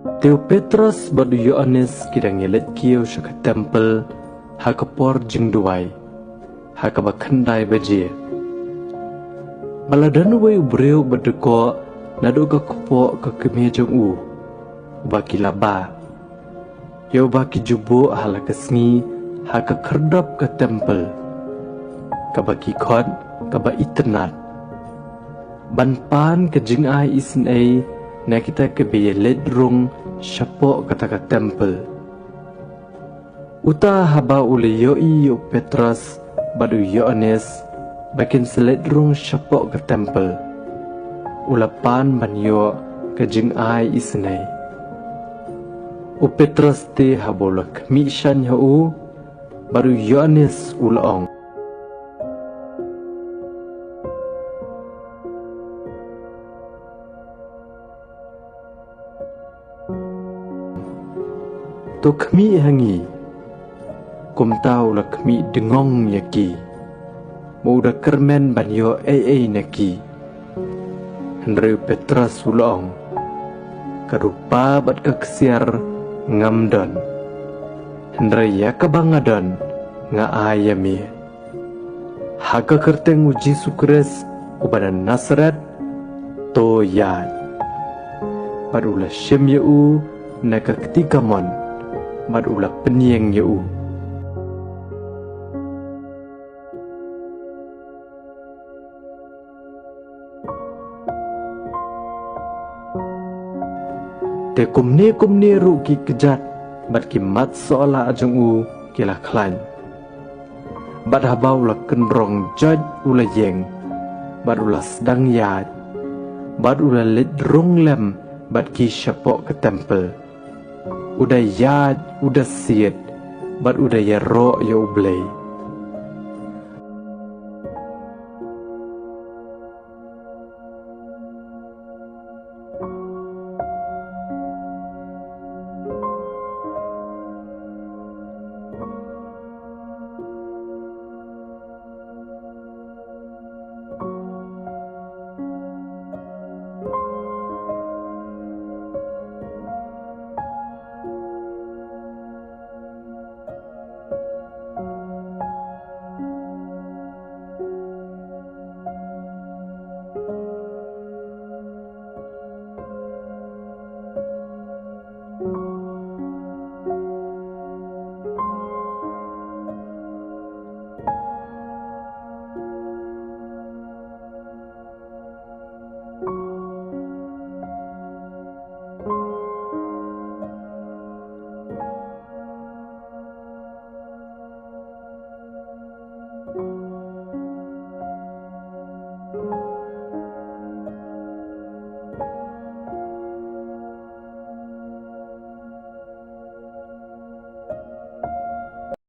Teo Petrus badu Yohanes kidang yelet kiyo syaka tempel hakapor jengduai hakabakhandai baje. Maladanu wai ubreu badeko nado ka kupo ka kemejong u baki laba. Yo baki jubo halakasngi haka kerdap ka tempel. Kabaki khot kaba iternat. Banpan ke jing ai isin ai na kita ke be ledrung syapo kata ka tempel. Uta haba ule yoi yo Petrus badu Yohanes bakin seledrung syapo ke tempel. Ulapan banyo ke jing ai isin ai. U Petrus te habolak mi shan u baru Yohanes ulaong. To kami hangi kum tau la kami dengong yaki mau da kermen banyo naki Henry Petrus ulaong karupa bat kaksiar ngamdon Henry yakabangadon nga ayami haka kerteng uji sukres ubadan Nasaret to yad padula syem yu na kaktikamon madula penieng yu. Te kumne ruki kejat bat kimat seolah ajung u kila klan. Bat habau la kendrong jad ula yeng bat ula sedang yad bat ula ledrung lem bat ki syapok ke tempel. Udah yad, udah siet, bat udah ya ro ya ublay.